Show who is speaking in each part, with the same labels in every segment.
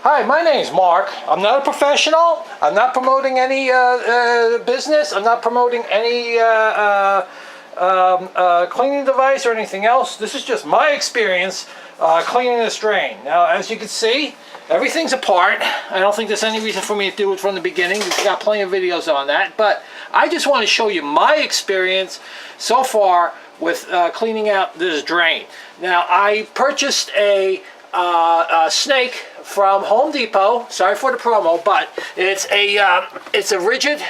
Speaker 1: Hi, my name's Mark. I'm not a professional. I'm not promoting any business. I'm not promoting any cleaning device or anything else. This is just my experience cleaning this drain. Now, as you can see, everything's apart. I don't think there's any reason for me to do it from the beginning. We've got plenty of videos on that. But I just want to show you my experience so far with cleaning out this drain. Now, I purchased a snake from Home Depot. Sorry for the promo, but it's a rigid,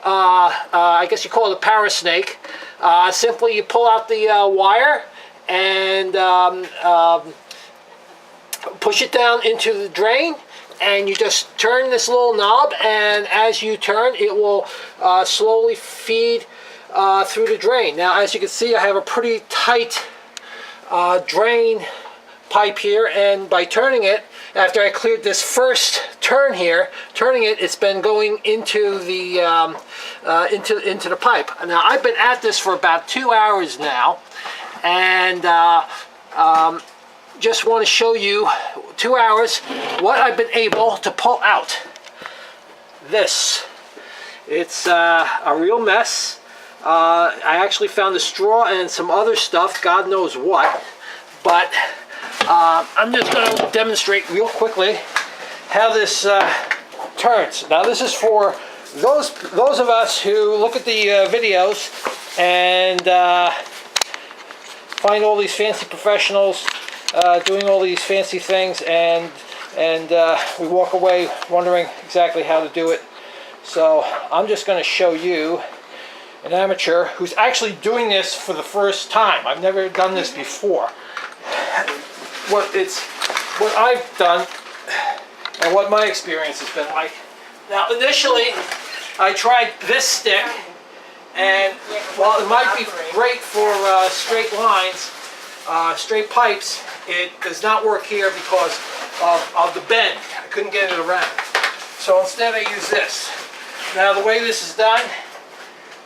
Speaker 1: I guess you call it a power snake. Simply you pull out the wire and push it down into the drain, and you just turn this little knob, and as you turn, it will slowly feed through the drain. Now, as you can see, I have a pretty tight drain pipe here, and by turning it, after I cleared this first turn here, it's been going into the into the pipe. Now, I've been at this for about 2 hours now, and just want to show you 2 hours what I've been able to pull out. This, it's a real mess. I actually found a straw and some other stuff, God knows what, but I'm just going to demonstrate real quickly how this turns. Now, this is for those of us who look at the videos and find all these fancy professionals doing all these fancy things, and we walk away wondering exactly how to do it. So I'm just going to show you an amateur who's actually doing this for the first time. I've never done this before. What I've done and what my experience has been like. Now, initially, I tried this stick, and while it might be great for straight lines, straight pipes, it does not work here because of the bend. I couldn't get it around. So instead, I use this. Now, the way this is done,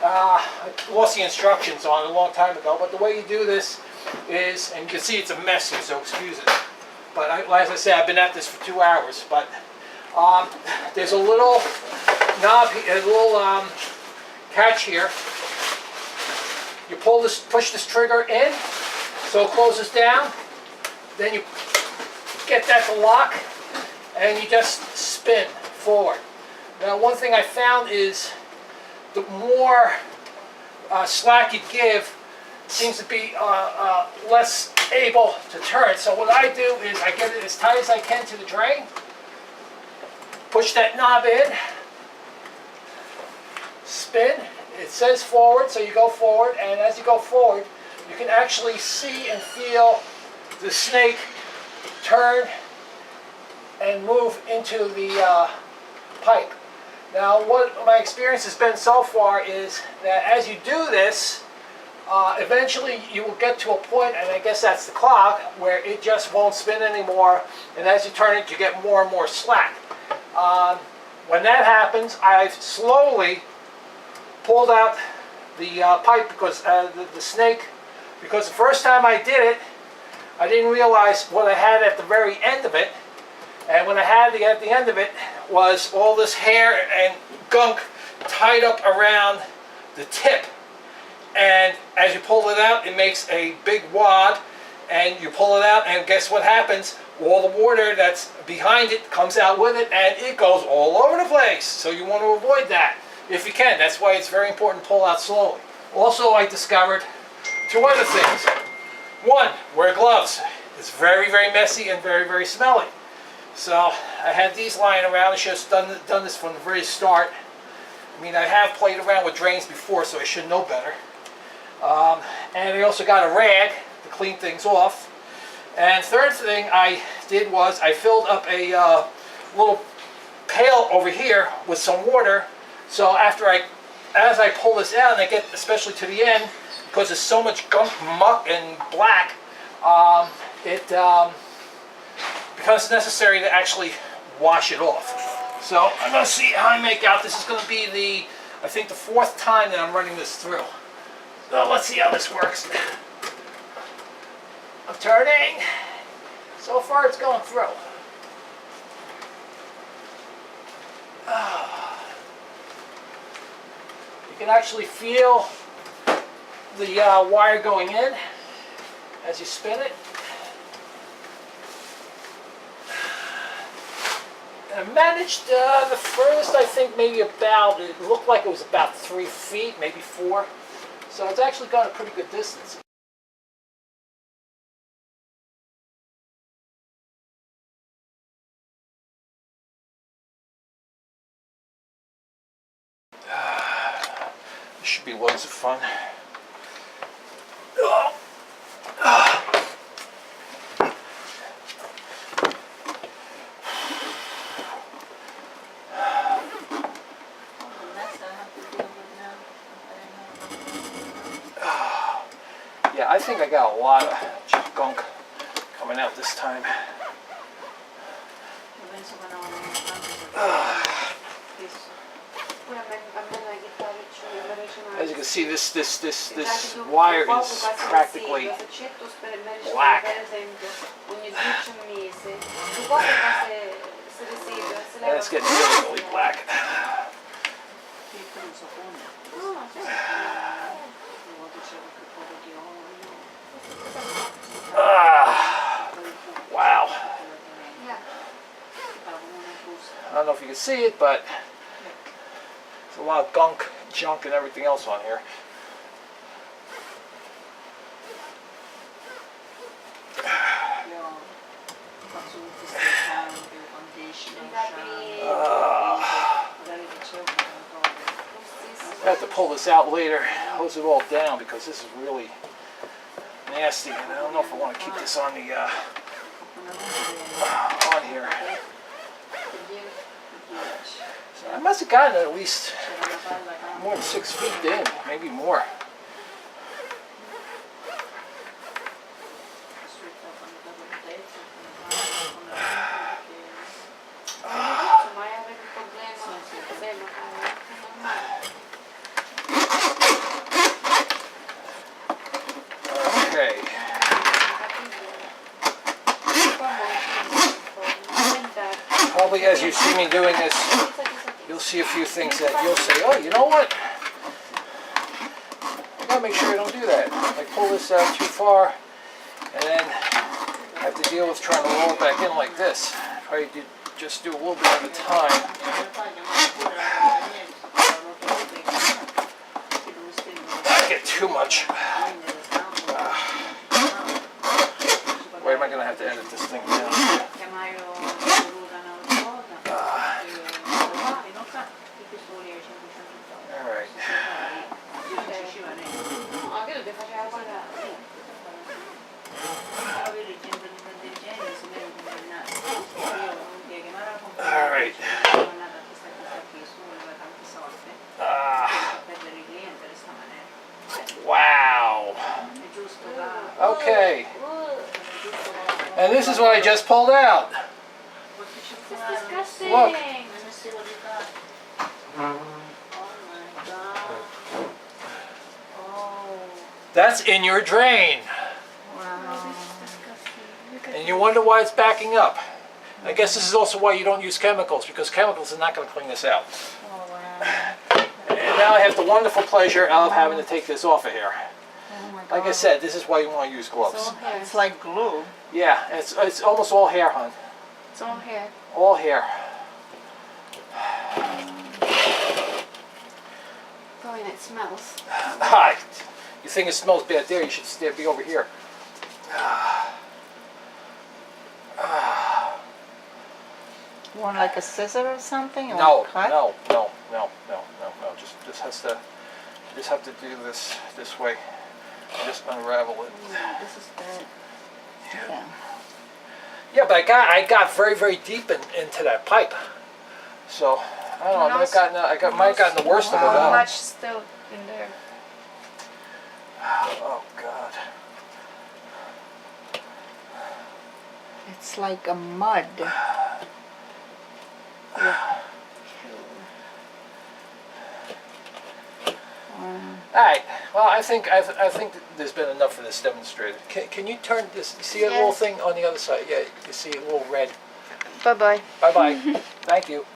Speaker 1: I lost the instructions on it a long time ago, but the way you do this is, and you can see it's a mess here, so excuse it. But as I say, I've been at this for 2 hours. But there's a little knob, a little catch here. You push this trigger in, so it closes down. Then you get that to lock, and you just spin forward. Now, one thing I found is the more slack you give, seems to be less able to turn. So what I do is I get it as tight as I can to the drain, push that knob in, spin. It says forward, so you go forward, and as you go forward, you can actually see and feel the snake turn and move into the pipe. Now, what my experience has been so far is that as you do this, eventually you will get to a point, and I guess that's the clock, where it just won't spin anymore, and as you turn it, you get more and more slack. When that happens, I've slowly pulled out the pipe because the snake, because the first time I did it, I didn't realize what I had at the very end of it, and when I had at the end of it was all this hair and gunk tied up around the tip. And as you pull it out, it makes a big wad, and you pull it out, and guess what happens? All the water that's behind it comes out with it, and it goes all over the place. So you want to avoid that if you can. That's why it's very important to pull out slowly. Also, I discovered 2 other things. One, wear gloves. It's very, very messy and very, very smelly. So I had these lying around. I should have done this from the very start. I mean, I have played around with drains before, so I should know better. And I also got a rag to clean things off. And third thing I did was I filled up a little pail over here with some water. So as I pull this out, and I get especially to the end, because there's so much gunk, muck, and black, it becomes necessary to actually wash it off. So I'm going to see how I make out. This is going to be I think the 4th time that I'm running this through. So let's see how this works. I'm turning. So far it's going through. You can actually feel the wire going in as you spin it. And I managed the furthest, I think maybe about, it looked like it was about 3 feet, maybe 4. So it's actually gone a pretty good distance. This should be loads of fun. Yeah, I think I got a lot of gunk coming out this time. As you can see, this wire is practically black. And it's getting really, really black. Wow. I don't know if you can see it, but there's a lot of gunk, junk, and everything else on here. I have to pull this out later, hose it all down, because this is really nasty, and I don't know if I want to keep this on the on here. So I must have gotten at least more than 6 feet in, maybe more. Okay. Probably as you see me doing this, you'll see a few things that you'll say, oh, you know what? I gotta make sure I don't do that. I pull this out too far, and then I have to deal with trying to roll it back in like this. Probably just do a little bit at a time. Not get too much. Where am I gonna have to edit this thing down? Alright. Alright. Wow. Okay. And this is what I just pulled out. Look. That's in your drain.
Speaker 2: Wow.
Speaker 1: And you wonder why it's backing up. I guess this is also why you don't use chemicals, because chemicals are not going to clean this out.
Speaker 2: Oh, wow.
Speaker 1: And now I have the wonderful pleasure of having to take this off of here.
Speaker 2: Oh my God.
Speaker 1: Like I said, this is why you want to use gloves.
Speaker 2: It's like glue.
Speaker 1: Yeah, it's almost all hair, hon.
Speaker 2: It's all hair.
Speaker 1: All hair.
Speaker 2: Oh, and it smells.
Speaker 1: Hi. You think it smells bad there, you should be over here.
Speaker 2: You want like a scissor or something? Or
Speaker 1: No,
Speaker 2: cut?
Speaker 1: no. Just have to do this way. Just unravel it.
Speaker 2: This is bad. Yeah.
Speaker 1: Yeah, but I got very, very deep into that pipe. So I don't know. I might have gotten the worst of it
Speaker 2: How
Speaker 1: out.
Speaker 2: much still in there?
Speaker 1: Oh God.
Speaker 2: It's like a mud. Yeah.
Speaker 1: Alright, well I think there's been enough for this demonstrated. Can you turn this, you see a little
Speaker 2: Yes.
Speaker 1: thing on the other side? Yeah, you see a little red.
Speaker 2: Bye-bye.
Speaker 1: Bye-bye. Thank you.